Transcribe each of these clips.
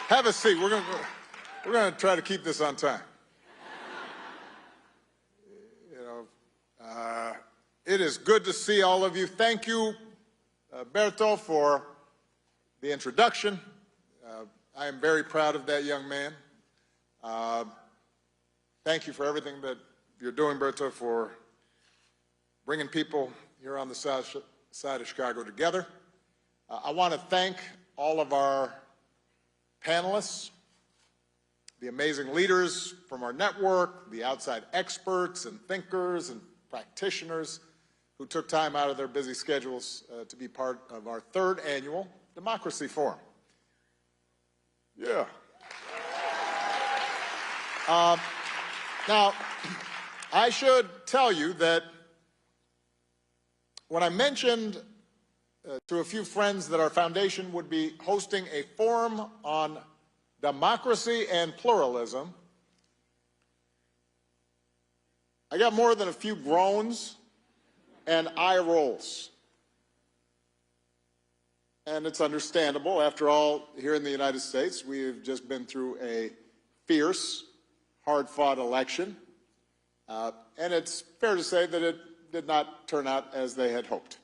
Have a seat. We're going to try to keep this on time. It is good to see all of you. Thank you, Berto, for the introduction. I am very proud of that young man. Thank you for everything that you're doing, Berto, for bringing people here on the south side of Chicago together. I want to thank all of our panelists, the amazing leaders from our network, the outside experts and thinkers and practitioners who took time out of their busy schedules to be part of our third annual Democracy Forum. Yeah. Now, I should tell you that when I mentioned to a few friends that our foundation would be hosting a forum on democracy and pluralism, I got more than a few groans and eye rolls. And it's understandable. After all, here in the United States, we've just been through a fierce, hard-fought election. And it's fair to say that it did not turn out as they had hoped.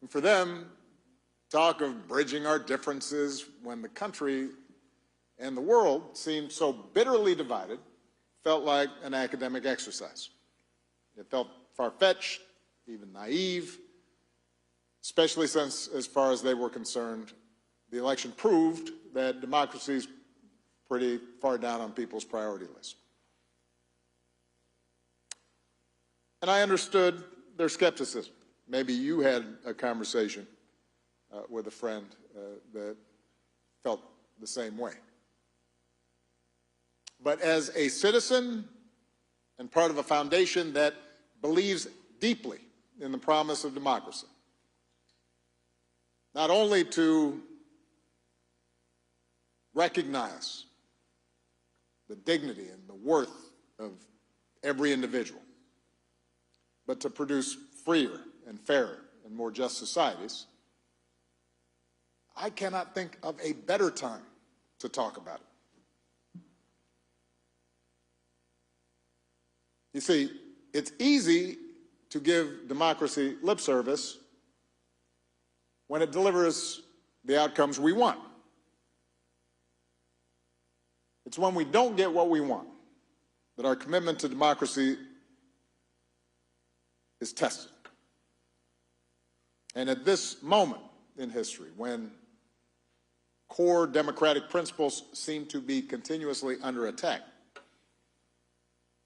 And for them, talk of bridging our differences when the country and the world seemed so bitterly divided felt like an academic exercise. It felt far-fetched, even naive, especially since, as far as they were concerned, the election proved that democracy is pretty far down on people's priority list. And I understood their skepticism. Maybe you had a conversation with a friend that felt the same way. But as a citizen and part of a foundation that believes deeply in the promise of democracy, not only to recognize the dignity and the worth of every individual, but to produce freer and fairer and more just societies, I cannot think of a better time to talk about it. You see, it's easy to give democracy lip service when it delivers the outcomes we want. It's when we don't get what we want that our commitment to democracy is tested. And at this moment in history, when core democratic principles seem to be continuously under attack,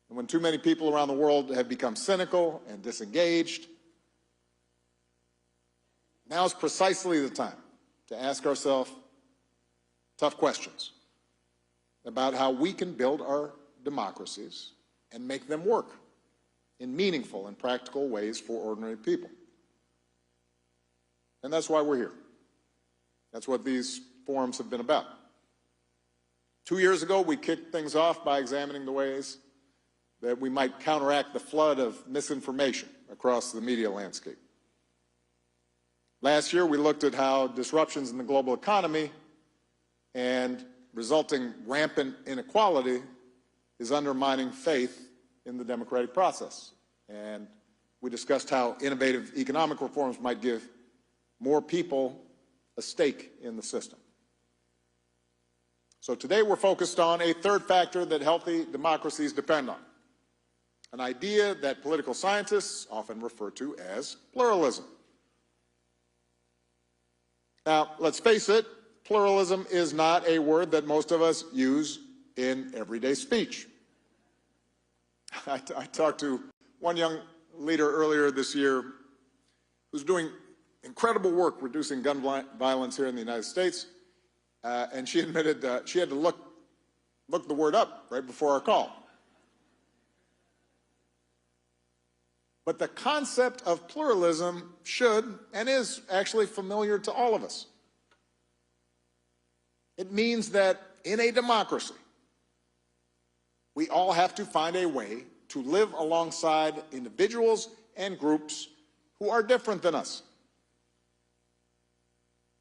and when too many people around the world have become cynical and disengaged, now is precisely the time to ask ourselves tough questions about how we can build our democracies and make them work in meaningful and practical ways for ordinary people. And that's why we're here. That's what these forums have been about. 2 years ago, we kicked things off by examining the ways that we might counteract the flood of misinformation across the media landscape. Last year, we looked at how disruptions in the global economy and resulting rampant inequality is undermining faith in the democratic process. And we discussed how innovative economic reforms might give more people a stake in the system. So today we're focused on a third factor that healthy democracies depend on, an idea that political scientists often refer to as pluralism. Now, let's face it, pluralism is not a word that most of us use in everyday speech. I talked to one young leader earlier this year who's doing incredible work reducing gun violence here in the United States, and she admitted she had to look the word up right before our call. But the concept of pluralism should and is actually familiar to all of us. It means that in a democracy, we all have to find a way to live alongside individuals and groups who are different than us.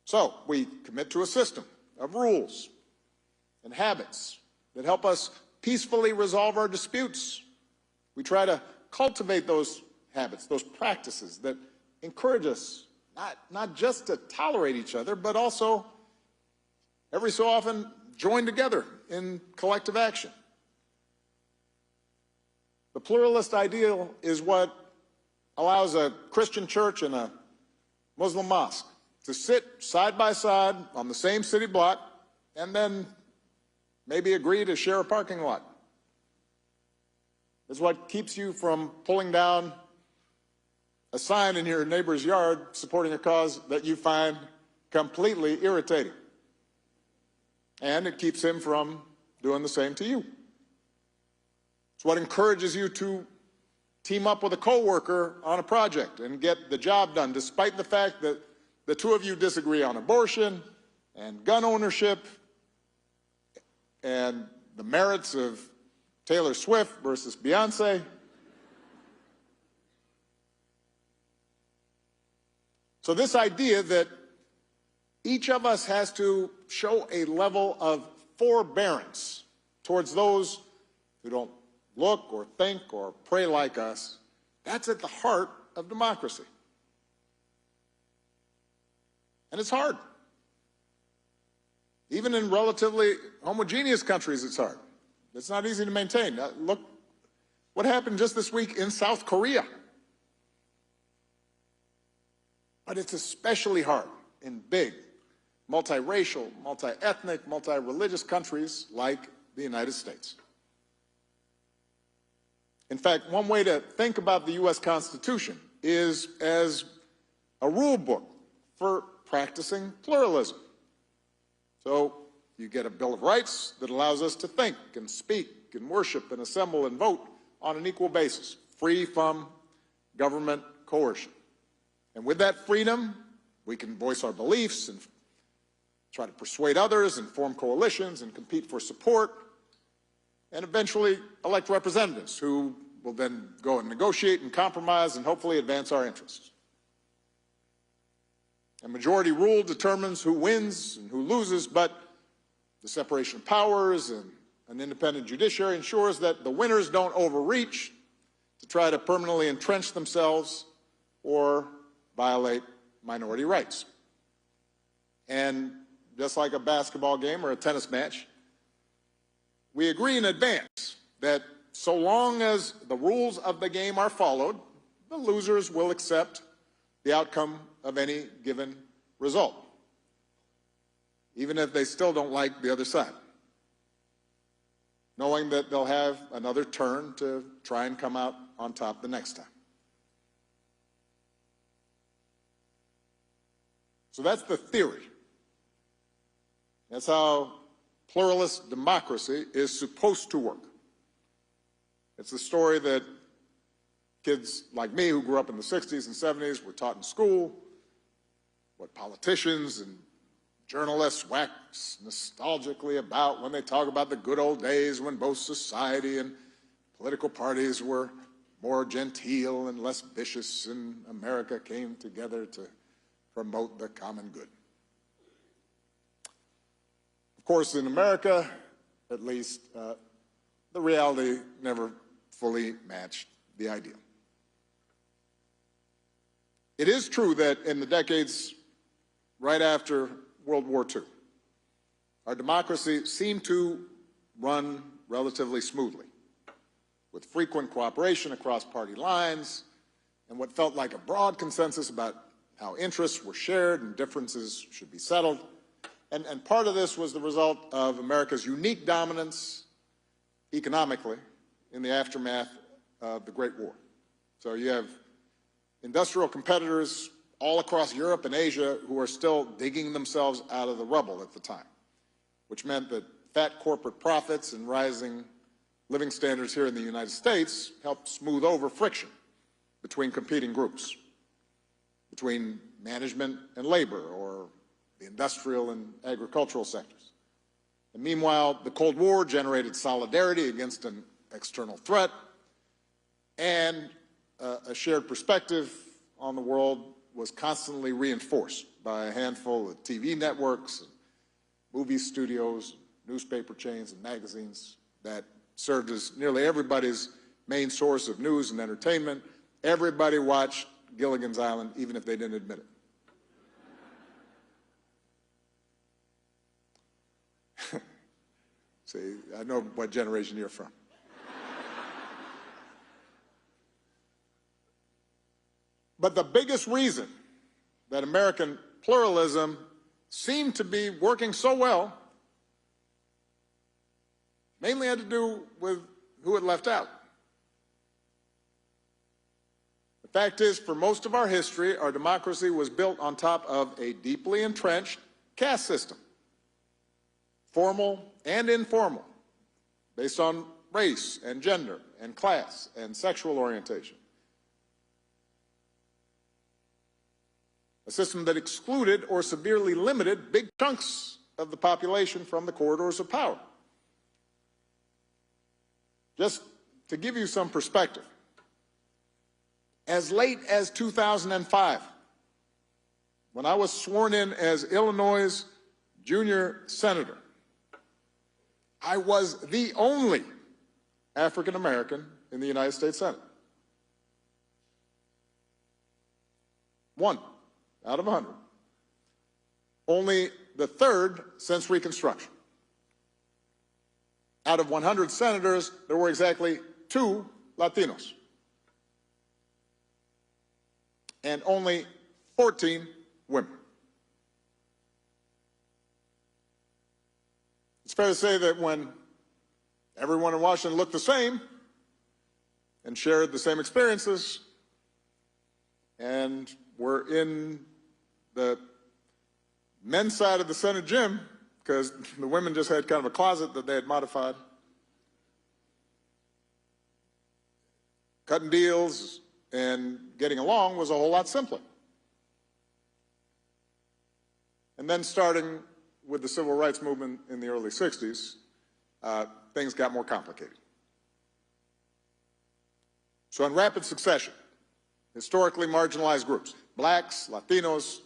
So we commit to a system of rules and habits that help us peacefully resolve our disputes. We try to cultivate those habits, those practices that encourage us not just to tolerate each other, but also every so often join together in collective action. The pluralist ideal is what allows a Christian church and a Muslim mosque to sit side by side on the same city block and then maybe agree to share a parking lot. It's what keeps you from pulling down a sign in your neighbor's yard supporting a cause that you find completely irritating. And it keeps him from doing the same to you. It's what encourages you to team up with a coworker on a project and get the job done, despite the fact that the two of you disagree on abortion and gun ownership and the merits of Taylor Swift versus Beyonce. So this idea that each of us has to show a level of forbearance towards those who don't look or think or pray like us, that's at the heart of democracy. And it's hard. Even in relatively homogeneous countries, it's hard. It's not easy to maintain. Look what happened just this week in South Korea. But it's especially hard in big, multiracial, multi-ethnic, multi-religious countries like the United States. In fact, one way to think about the U.S. Constitution is as a rule book for practicing pluralism. So you get a Bill of Rights that allows us to think and speak and worship and assemble and vote on an equal basis, free from government coercion. And with that freedom, we can voice our beliefs and try to persuade others and form coalitions and compete for support and eventually elect representatives who will then go and negotiate and compromise and hopefully advance our interests. A majority rule determines who wins and who loses, but the separation of powers and an independent judiciary ensures that the winners don't overreach to try to permanently entrench themselves or violate minority rights. And just like a basketball game or a tennis match, we agree in advance that so long as the rules of the game are followed, the losers will accept the outcome of any given result, even if they still don't like the other side, knowing that they'll have another turn to try and come out on top the next time. So that's the theory. That's how pluralist democracy is supposed to work. It's the story that kids like me who grew up in the 60s and 70s were taught in school, what politicians and journalists wax nostalgically about when they talk about the good old days when both society and political parties were more genteel and less vicious, and America came together to promote the common good. Of course, in America, at least, the reality never fully matched the ideal. It is true that in the decades right after World War II, our democracy seemed to run relatively smoothly, with frequent cooperation across party lines and what felt like a broad consensus about how interests were shared and differences should be settled. And part of this was the result of America's unique dominance economically in the aftermath of the Great War. So you have industrial competitors all across Europe and Asia who are still digging themselves out of the rubble at the time, which meant that fat corporate profits and rising living standards here in the United States helped smooth over friction between competing groups, between management and labor, or the industrial and agricultural sectors. And meanwhile, the Cold War generated solidarity against an external threat and a shared perspective on the world was constantly reinforced by a handful of TV networks, and movie studios, newspaper chains, and magazines that served as nearly everybody's main source of news and entertainment. Everybody watched Gilligan's Island, even if they didn't admit it. See, I know what generation you're from. But the biggest reason that American pluralism seemed to be working so well mainly had to do with who it left out. The fact is, for most of our history, our democracy was built on top of a deeply entrenched caste system, formal and informal, based on race and gender and class and sexual orientation. A system that excluded or severely limited big chunks of the population from the corridors of power. Just to give you some perspective, as late as 2005, when I was sworn in as Illinois' junior senator, I was the only African American in the United States Senate. One out of 100. Only the third since Reconstruction. Out of 100 senators, there were exactly 2 Latinos. And only 14 women. It's fair to say that when everyone in Washington looked the same and shared the same experiences and were in the men's side of the Senate gym, because the women just had kind of a closet that they had modified, cutting deals and getting along was a whole lot simpler. And then starting with the civil rights movement in the early 60s, things got more complicated. So in rapid succession, historically marginalized groups, blacks, Latinos,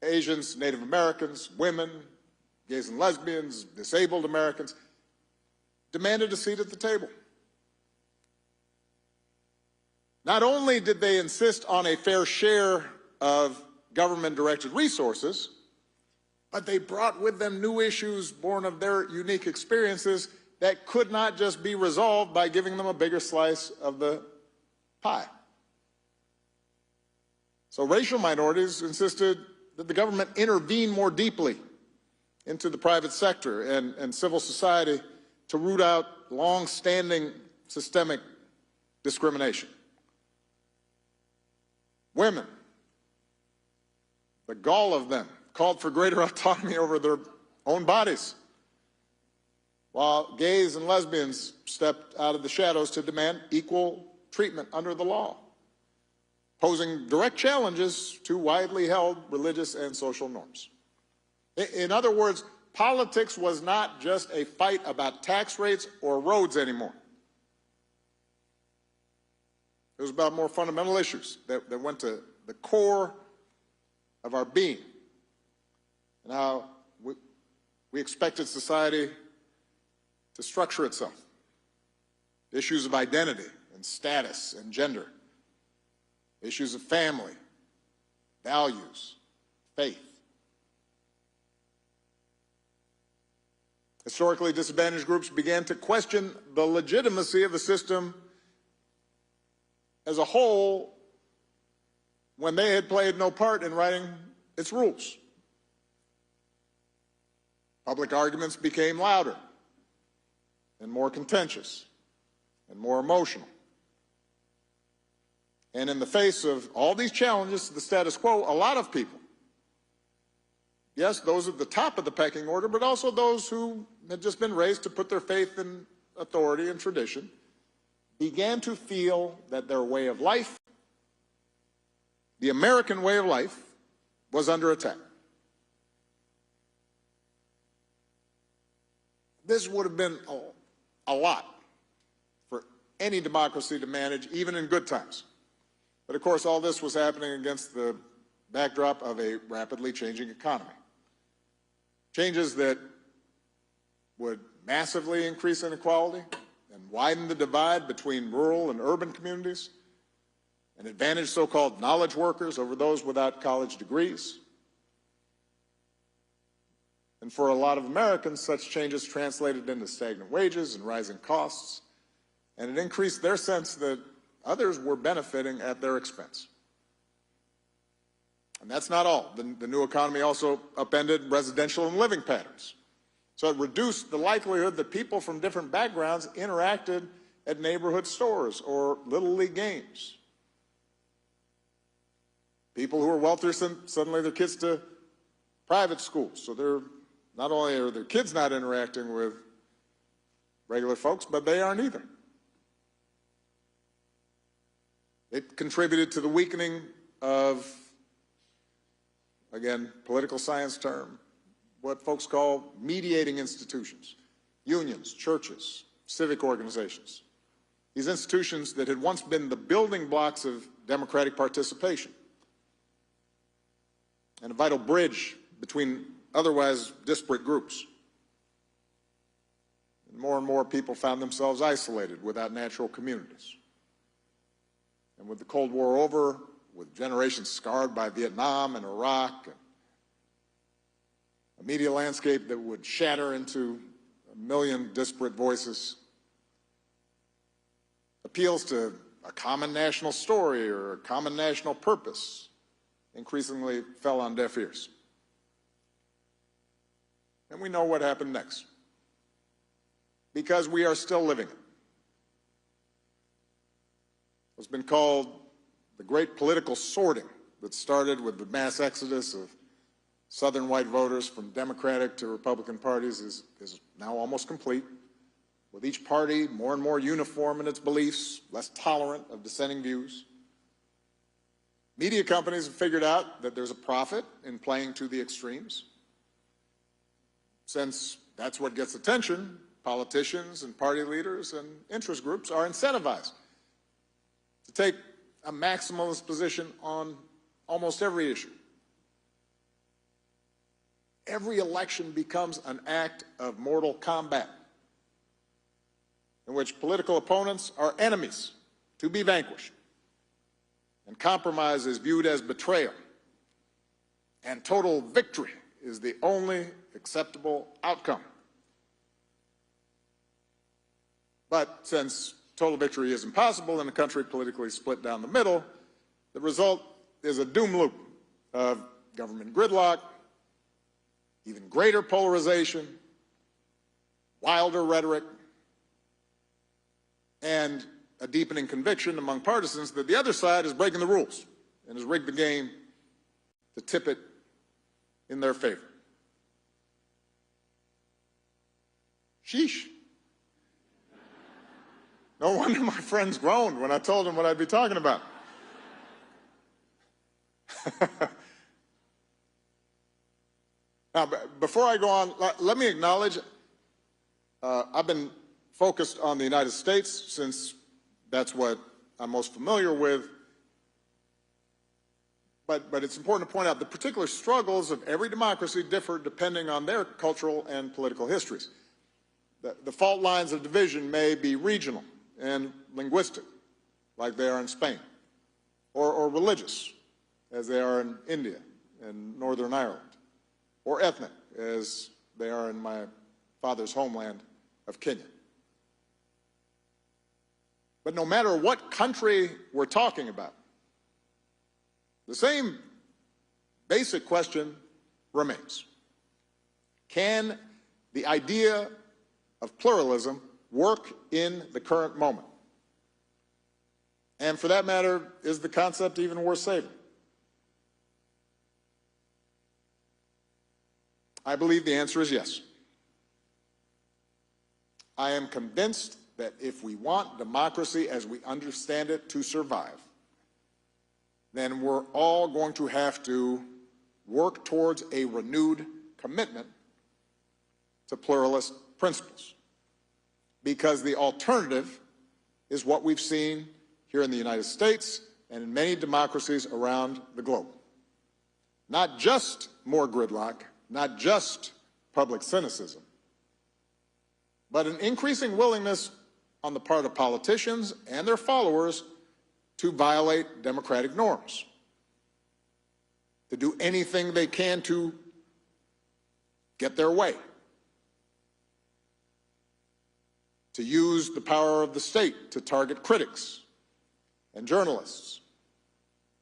Asians, Native Americans, women, gays and lesbians, disabled Americans, demanded a seat at the table. Not only did they insist on a fair share of government-directed resources, but they brought with them new issues born of their unique experiences that could not just be resolved by giving them a bigger slice of the pie. So racial minorities insisted that the government intervene more deeply into the private sector and civil society to root out long-standing systemic discrimination. Women, the gall of them, called for greater autonomy over their own bodies, while gays and lesbians stepped out of the shadows to demand equal treatment under the law, posing direct challenges to widely held religious and social norms. In other words, politics was not just a fight about tax rates or roads anymore. It was about more fundamental issues that went to the core of our being and how we expected society to structure itself. Issues of identity and status and gender. Issues of family, values, faith. Historically disadvantaged groups began to question the legitimacy of the system as a whole when they had played no part in writing its rules. Public arguments became louder and more contentious and more emotional. And in the face of all these challenges to the status quo, a lot of people, yes, those at the top of the pecking order, but also those who had just been raised to put their faith in authority and tradition, began to feel that their way of life, the American way of life, was under attack. This would have been a lot for any democracy to manage, even in good times. But of course, all this was happening against the backdrop of a rapidly changing economy. Changes that would massively increase inequality and widen the divide between rural and urban communities, and advantage so-called knowledge workers over those without college degrees. And for a lot of Americans, such changes translated into stagnant wages and rising costs, and it increased their sense that others were benefiting at their expense. And that's not all. The new economy also upended residential and living patterns. So it reduced the likelihood that people from different backgrounds interacted at neighborhood stores or Little League games. People who are wealthier send suddenly their kids to private schools. So they're not only are their kids not interacting with regular folks, but they aren't either. It contributed to the weakening of, again, political science term, what folks call mediating institutions, unions, churches, civic organizations. These institutions that had once been the building blocks of democratic participation and a vital bridge between otherwise disparate groups. And more people found themselves isolated without natural communities. And with the Cold War over, with generations scarred by Vietnam and Iraq, and a media landscape that would shatter into a million disparate voices, appeals to a common national story or a common national purpose increasingly fell on deaf ears. And we know what happened next, because we are still living it. What's been called the great political sorting that started with the mass exodus of Southern white voters from Democratic to Republican parties is now almost complete, with each party more and more uniform in its beliefs, less tolerant of dissenting views. Media companies have figured out that there's a profit in playing to the extremes. Since that's what gets attention, politicians and party leaders and interest groups are incentivized to take a maximalist position on almost every issue. Every election becomes an act of mortal combat in which political opponents are enemies to be vanquished, and compromise is viewed as betrayal, and total victory is the only acceptable outcome. But since total victory is impossible in a country politically split down the middle, the result is a doom loop of government gridlock, even greater polarization, wilder rhetoric, and a deepening conviction among partisans that the other side is breaking the rules and has rigged the game to tip it in their favor. Sheesh. No wonder my friends groaned when I told them what I'd be talking about. Now, before I go on, let me acknowledge I've been focused on the United States since that's what I'm most familiar with. But it's important to point out the particular struggles of every democracy differ depending on their cultural and political histories. The fault lines of division may be regional and linguistic, like they are in Spain, or religious, as they are in India and Northern Ireland, or ethnic, as they are in my father's homeland of Kenya. But no matter what country we're talking about, the same basic question remains. Can the idea of pluralism work in the current moment? And for that matter, is the concept even worth saving? I believe the answer is yes. I am convinced that if we want democracy as we understand it to survive, then we're all going to have to work towards a renewed commitment to pluralist principles. Because the alternative is what we've seen here in the United States and in many democracies around the globe. Not just more gridlock, not just public cynicism, but an increasing willingness on the part of politicians and their followers to violate democratic norms, to do anything they can to get their way, to use the power of the state to target critics and journalists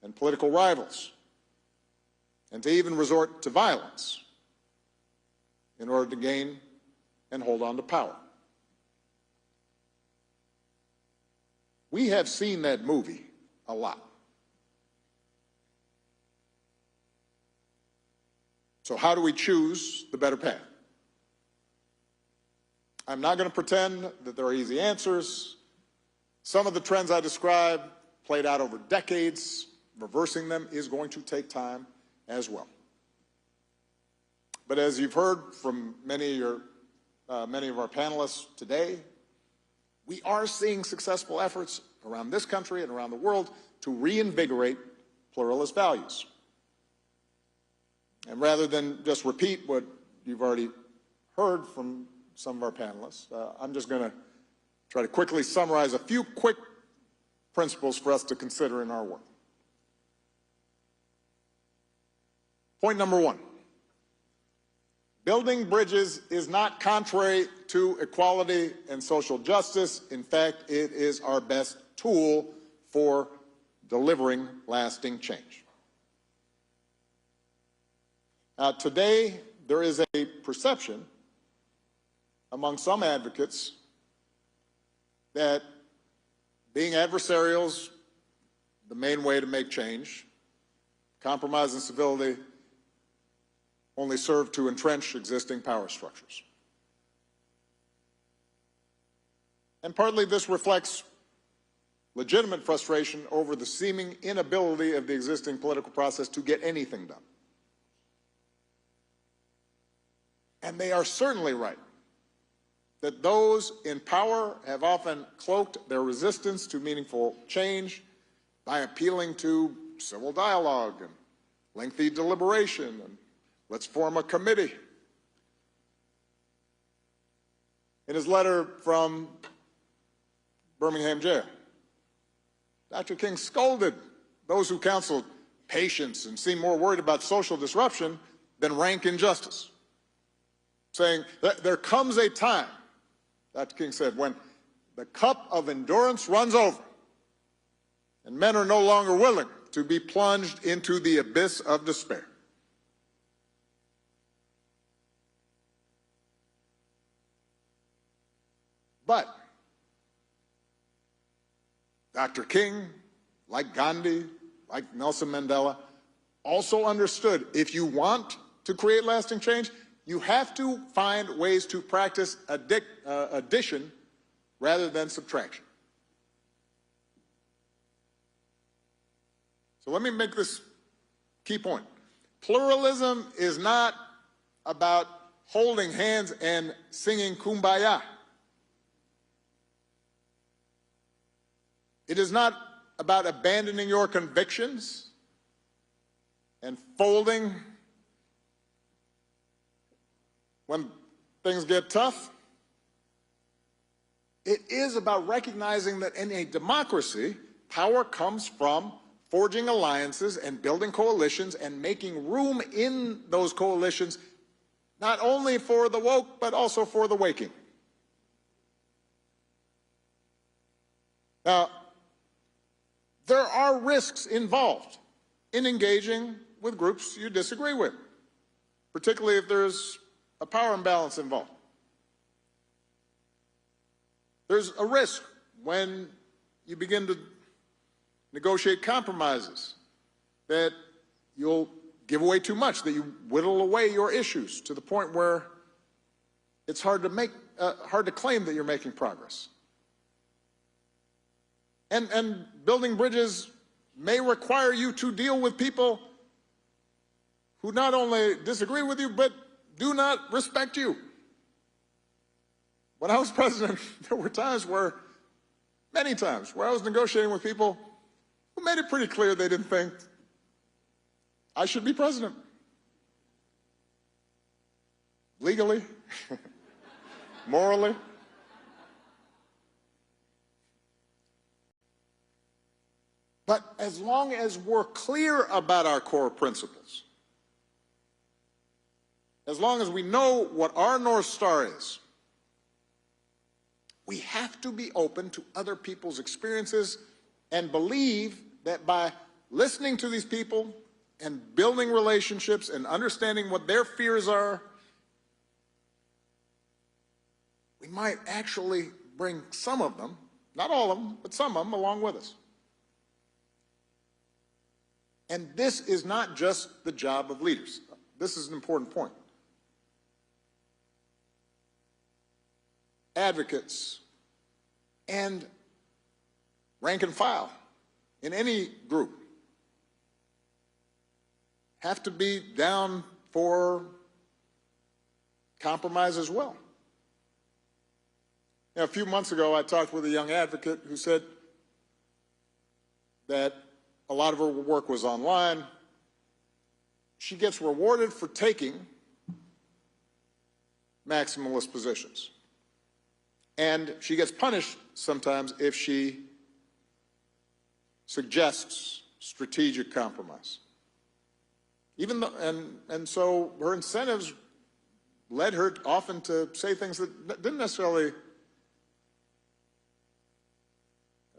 and political rivals, and to even resort to violence in order to gain and hold on to power. We have seen that movie a lot. So how do we choose the better path? I'm not going to pretend that there are easy answers. Some of the trends I described played out over decades. Reversing them is going to take time as well. But as you've heard from many of our panelists today, we are seeing successful efforts around this country and around the world to reinvigorate pluralist values. And rather than just repeat what you've already heard from some of our panelists, I'm just going to try to quickly summarize a few quick principles for us to consider in our work. Point number one, building bridges is not contrary to equality and social justice. In fact, it is our best tool for delivering lasting change. Today, there is a perception among some advocates that being adversarial is the main way to make change. Compromise and civility only serve to entrench existing power structures. And partly this reflects legitimate frustration over the seeming inability of the existing political process to get anything done. And they are certainly right that those in power have often cloaked their resistance to meaningful change by appealing to civil dialogue and lengthy deliberation and let's form a committee. In his letter from Birmingham jail, Dr. King scolded those who counseled patience and seemed more worried about social disruption than rank injustice, saying that there comes a time, Dr. King said, when the cup of endurance runs over and men are no longer willing to be plunged into the abyss of despair. But Dr. King, like Gandhi, like Nelson Mandela, also understood if you want to create lasting change, you have to find ways to practice addition rather than subtraction. So let me make this key point. Pluralism is not about holding hands and singing Kumbaya. It is not about abandoning your convictions and folding when things get tough. It is about recognizing that in a democracy, power comes from forging alliances and building coalitions and making room in those coalitions, not only for the woke, but also for the waking. Now, there are risks involved in engaging with groups you disagree with, particularly if there's a power imbalance involved. There's a risk when you begin to negotiate compromises that you'll give away too much, that you whittle away your issues to the point where it's hard to claim that you're making progress. And building bridges may require you to deal with people who not only disagree with you, but do not respect you. When I was president, there were times where, many times, where I was negotiating with people who made it pretty clear they didn't think I should be president. Legally, morally. But as long as we're clear about our core principles, as long as we know what our North Star is, we have to be open to other people's experiences and believe that by listening to these people and building relationships and understanding what their fears are, we might actually bring some of them, not all of them, but some of them along with us. And this is not just the job of leaders. This is an important point. Advocates and rank and file in any group have to be down for compromise as well. Now, a few months ago, I talked with a young advocate who said that a lot of her work was online. She gets rewarded for taking maximalist positions. And she gets punished sometimes if she suggests strategic compromise. Even though, and so her incentives led her often to say things that didn't necessarily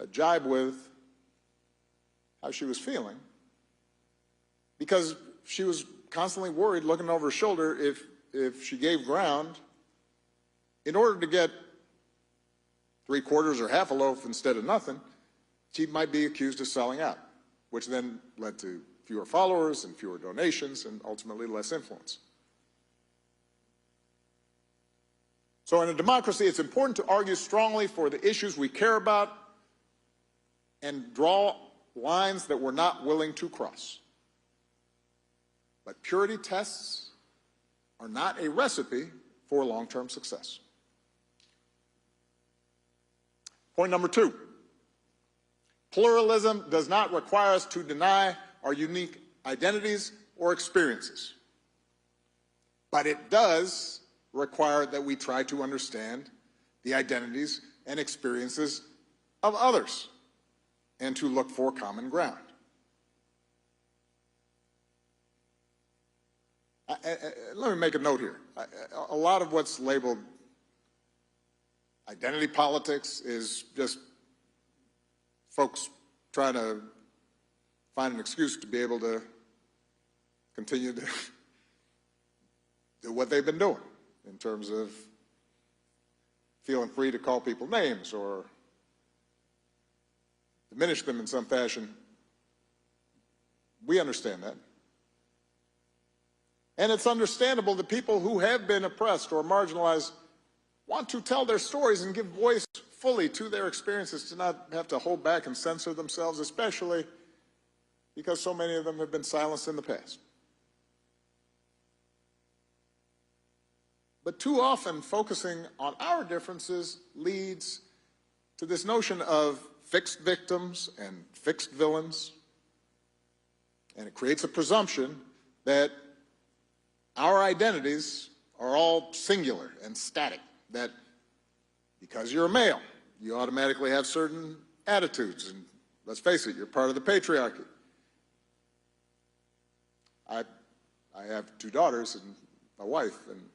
jibe with how she was feeling, because she was constantly worried, looking over her shoulder, if she gave ground, in order to get 3/4 or half a loaf instead of nothing, she might be accused of selling out, which then led to fewer followers and fewer donations and ultimately less influence. So in a democracy, it's important to argue strongly for the issues we care about and draw lines that we're not willing to cross. But purity tests are not a recipe for long-term success. Point number 2, pluralism does not require us to deny our unique identities or experiences. But it does require that we try to understand the identities and experiences of others and to look for common ground. Let me make a note here. A lot of what's labeled identity politics is just folks trying to find an excuse to be able to continue to do what they've been doing in terms of feeling free to call people names or diminish them in some fashion. We understand that. And it's understandable that people who have been oppressed or marginalized want to tell their stories and give voice fully to their experiences, to not have to hold back and censor themselves, especially because so many of them have been silenced in the past. But too often, focusing on our differences leads to this notion of fixed victims and fixed villains, and it creates a presumption that our identities are all singular and static, that because you're a male, you automatically have certain attitudes, and let's face it, you're part of the patriarchy. I have 2 daughters and a wife, and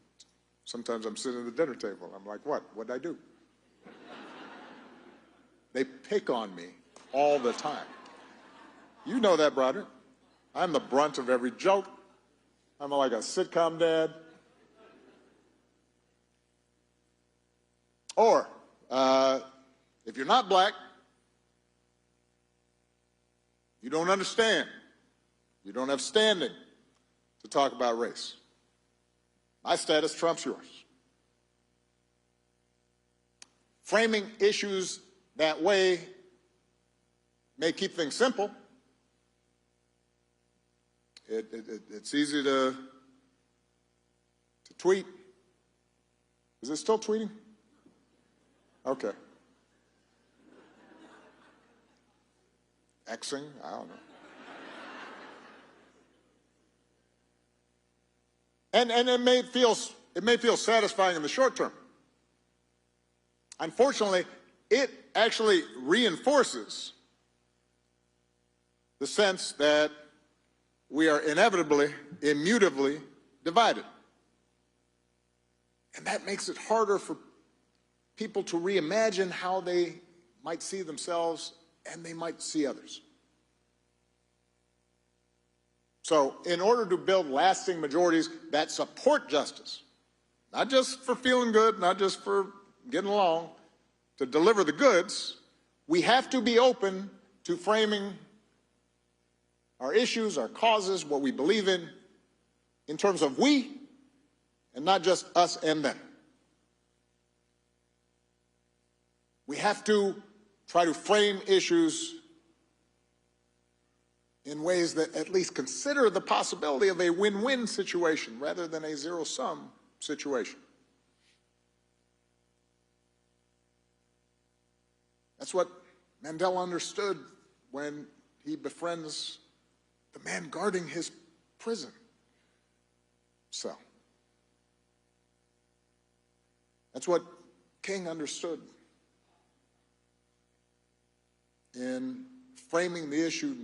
sometimes I'm sitting at the dinner table, and I'm like, what'd I do? They pick on me all the time. You know that, brother. I'm the brunt of every joke. I'm like a sitcom dad. Or, if you're not black, you don't understand. You don't have standing to talk about race. My status trumps yours. Framing issues that way may keep things simple. It's easy to tweet. Is it still tweeting? Okay. Xing, I don't know. And it may feel satisfying in the short term. Unfortunately, it actually reinforces the sense that we are inevitably, immutably divided. And that makes it harder for people to reimagine how they might see themselves and they might see others. So in order to build lasting majorities that support justice, not just for feeling good, not just for getting along, to deliver the goods, we have to be open to framing our issues, our causes, what we believe in terms of we, and not just us and them. We have to try to frame issues in ways that at least consider the possibility of a win-win situation rather than a zero-sum situation. That's what Mandela understood when he befriends the man guarding his prison cell. That's what King understood in framing the issue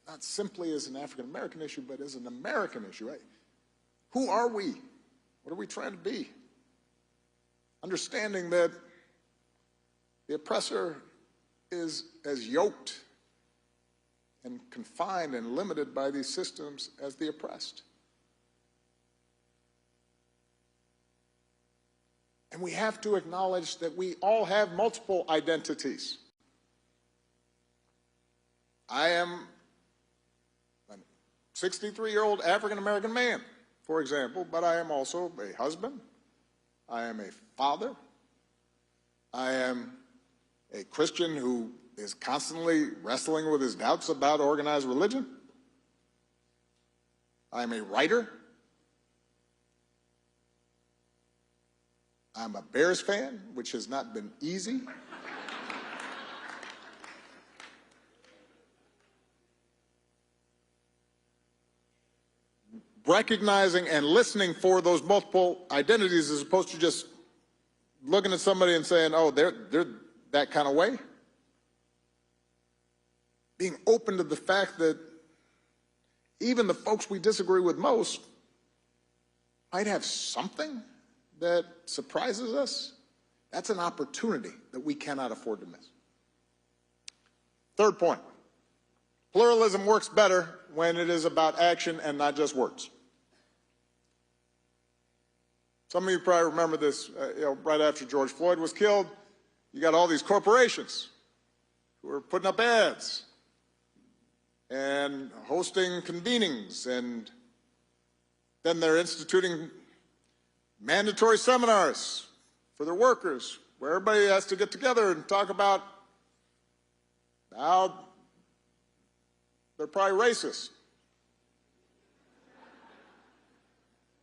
not simply as an African-American issue, but as an American issue. Right? Who are we? What are we trying to be? Understanding that the oppressor is as yoked and confined and limited by these systems as the oppressed. And we have to acknowledge that we all have multiple identities. I am a 63-year-old African-American man, for example, but I am also a husband. I am a father. I am a Christian who is constantly wrestling with his doubts about organized religion. I am a writer. I'm a Bears fan, which has not been easy. Recognizing and listening for those multiple identities as opposed to just looking at somebody and saying, oh, they're that kind of way. Being open to the fact that even the folks we disagree with most might have something that surprises us. That's an opportunity that we cannot afford to miss. Third point, pluralism works better when it is about action and not just words. Some of you probably remember this, right after George Floyd was killed, you got all these corporations who are putting up ads and hosting convenings, and then they're instituting mandatory seminars for their workers where everybody has to get together and talk about how they're probably racist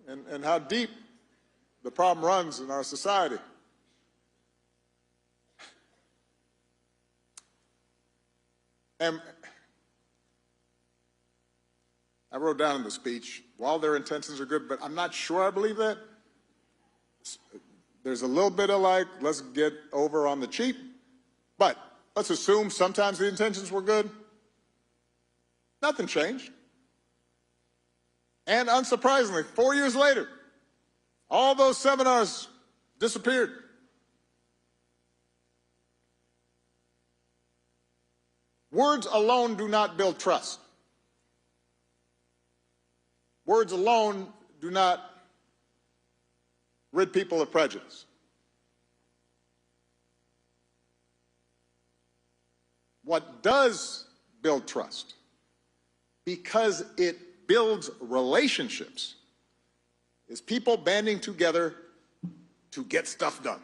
and how deep the problem runs in our society. And I wrote down in the speech, while their intentions are good, but I'm not sure I believe that. There's a little bit of like, let's get over on the cheap, but let's assume sometimes the intentions were good. Nothing changed. And unsurprisingly, 4 years later, all those seminars disappeared. Words alone do not build trust. Words alone do not rid people of prejudice. What does build trust, because it builds relationships, is people banding together to get stuff done.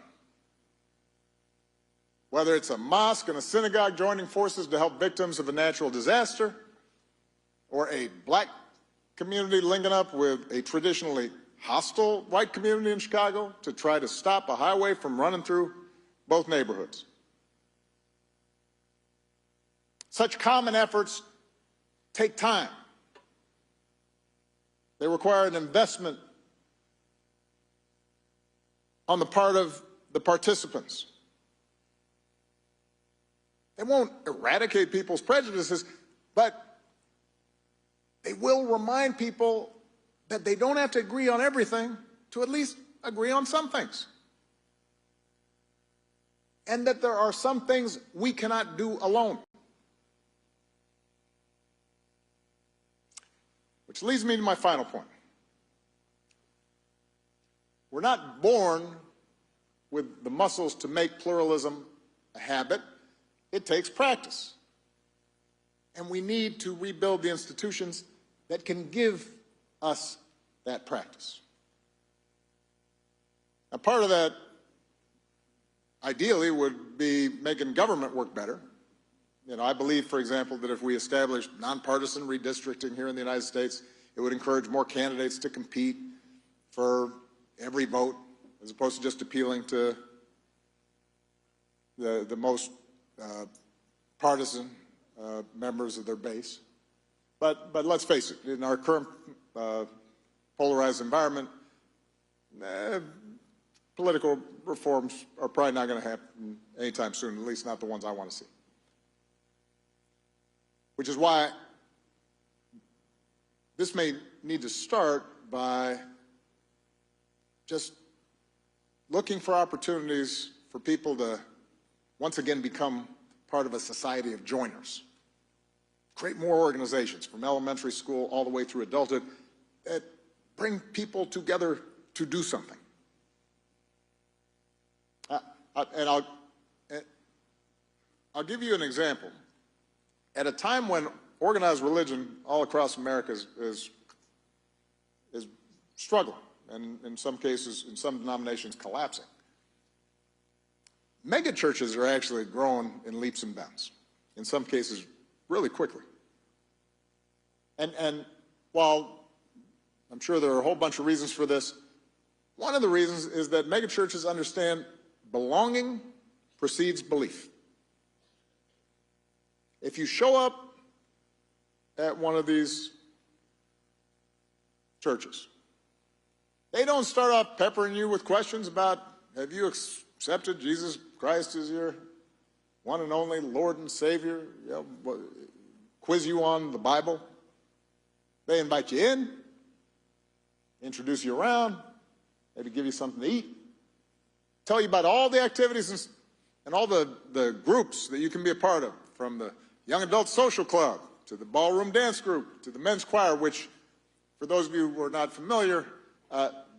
Whether it's a mosque and a synagogue joining forces to help victims of a natural disaster, or a black community linking up with a traditionally hostile white community in Chicago to try to stop a highway from running through both neighborhoods. Such common efforts take time. They require an investment on the part of the participants. They won't eradicate people's prejudices, but they will remind people that they don't have to agree on everything to at least agree on some things. And that there are some things we cannot do alone. Which leads me to my final point. We're not born with the muscles to make pluralism a habit. It takes practice. And we need to rebuild the institutions that can give us that practice. Now, part of that, ideally, would be making government work better. You know, I believe, for example, that if we established nonpartisan redistricting here in the United States, it would encourage more candidates to compete for every vote, as opposed to just appealing to the most partisan members of their base. But let's face it, in our current polarized environment, political reforms are probably not going to happen anytime soon, at least not the ones I want to see. Which is why this may need to start by just looking for opportunities for people to once again become part of a society of joiners. Create more organizations from elementary school all the way through adulthood that bring people together to do something. And I'll give you an example. At a time when organized religion all across America is struggling, and in some cases, in some denominations, collapsing, megachurches are actually growing in leaps and bounds, in some cases really quickly. And while I'm sure there are a whole bunch of reasons for this, one of the reasons is that megachurches understand belonging precedes belief. If you show up at one of these churches, they don't start off peppering you with questions about, have you accepted Jesus Christ as your one and only Lord and Savior? You know, quiz you on the Bible. They invite you in, introduce you around, maybe give you something to eat, tell you about all the activities and all the groups that you can be a part of, from the Young Adult Social Club to the Ballroom Dance Group to the Men's Choir, which, for those of you who are not familiar,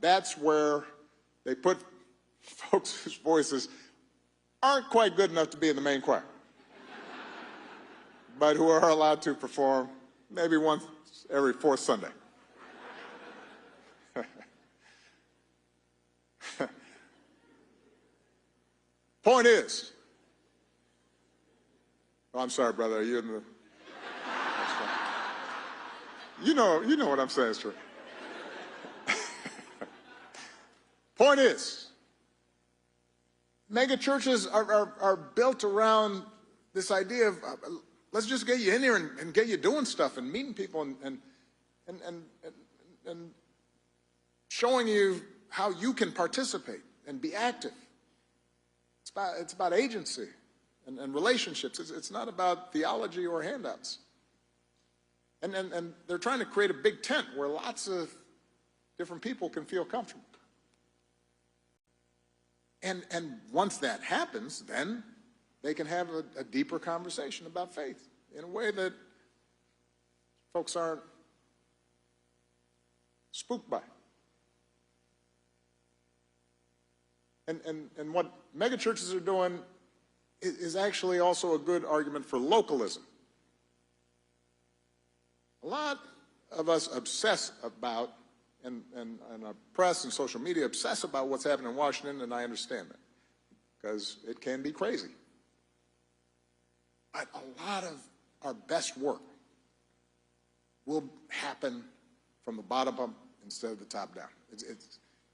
that's where they put folks whose voices aren't quite good enough to be in the main choir, but who are allowed to perform maybe once every fourth Sunday. Point is, oh, I'm sorry, brother, are you in the... You know what I'm saying is true. Point is, mega churches are built around this idea of let's just get you in here and get you doing stuff and meeting people and showing you how you can participate and be active. It's about agency and relationships. It's not about theology or handouts. And they're trying to create a big tent where lots of different people can feel comfortable. And once that happens, then they can have a deeper conversation about faith in a way that folks aren't spooked by. And what megachurches are doing is actually also a good argument for localism. A lot of us obsess about, and our press and social media obsess about what's happening in Washington, and I understand that, because it can be crazy. But a lot of our best work will happen from the bottom up instead of the top down.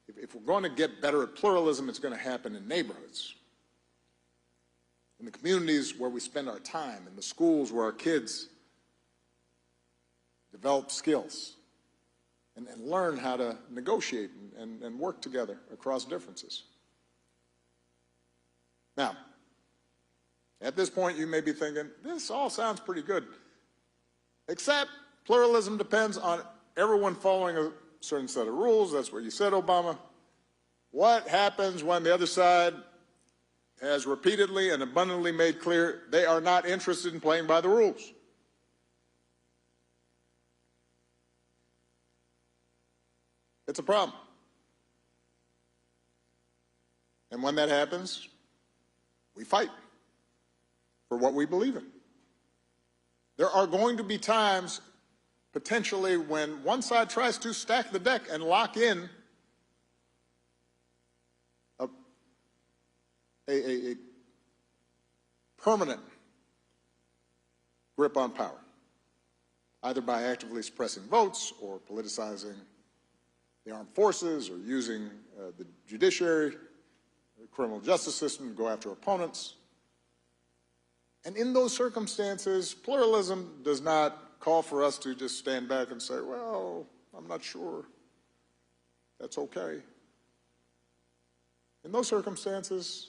If we're going to get better at pluralism, it's going to happen in neighborhoods. in the communities where we spend our time, in the schools where our kids develop skills and learn how to negotiate and work together across differences. Now, at this point, you may be thinking, this all sounds pretty good, except pluralism depends on everyone following a certain set of rules. That's what you said, Obama. What happens when the other side has repeatedly and abundantly made clear they are not interested in playing by the rules? It's a problem. And when that happens, we fight for what we believe in. There are going to be times, potentially, when one side tries to stack the deck and lock in a permanent grip on power, either by actively suppressing votes or politicizing the armed forces or using the judiciary, the criminal justice system to go after opponents. And in those circumstances, pluralism does not call for us to just stand back and say, well, I'm not sure. That's okay. In those circumstances,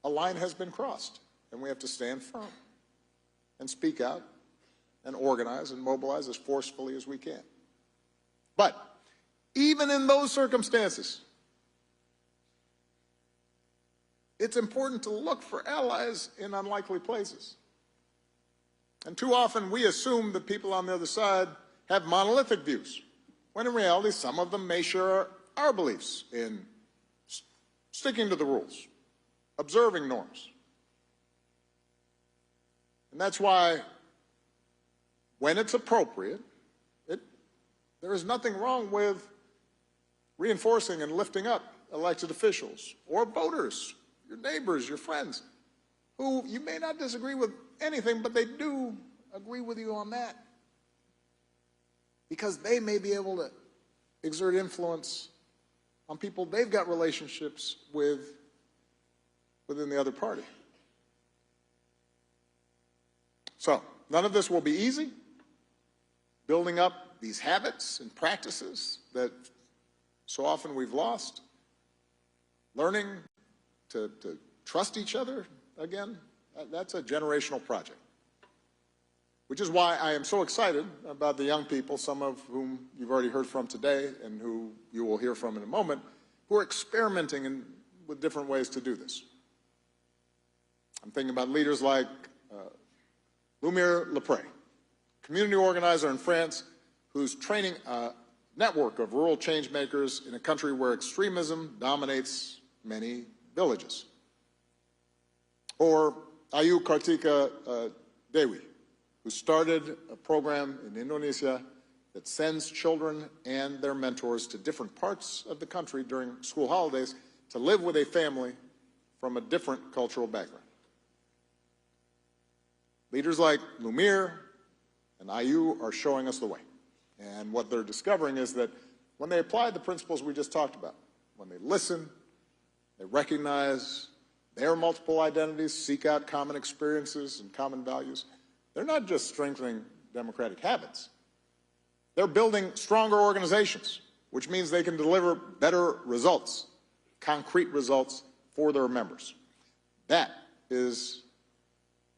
a line has been crossed, and we have to stand firm and speak out and organize and mobilize as forcefully as we can. But even in those circumstances, it's important to look for allies in unlikely places. And too often we assume that people on the other side have monolithic views, when in reality some of them may share our beliefs in sticking to the rules, observing norms. And that's why, when it's appropriate, there is nothing wrong with reinforcing and lifting up elected officials or voters, your neighbors, your friends, who you may not disagree with anything, but they do agree with you on that, because they may be able to exert influence on people they've got relationships with within the other party. So, none of this will be easy. Building up these habits and practices that so often we've lost, learning to trust each other again, that's a generational project. Which is why I am so excited about the young people, some of whom you've already heard from today and who you will hear from in a moment, who are experimenting with different ways to do this. I'm thinking about leaders like Lumiere Lepre, community organizer in France, who's training a network of rural change makers in a country where extremism dominates many villages. Or Ayu Kartika Dewi, who started a program in Indonesia that sends children and their mentors to different parts of the country during school holidays to live with a family from a different cultural background. Leaders like Lumiere and Ayu are showing us the way. And what they're discovering is that when they apply the principles we just talked about, when they listen, they recognize their multiple identities, seek out common experiences and common values, they're not just strengthening democratic habits. They're building stronger organizations, which means they can deliver better results, concrete results for their members. That is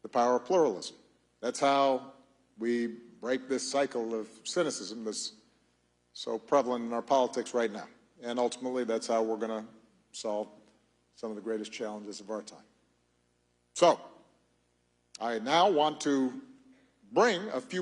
the power of pluralism. That's how we break this cycle of cynicism that's so prevalent in our politics right now. And ultimately, that's how we're going to solve some of the greatest challenges of our time. So, I now want to bring a few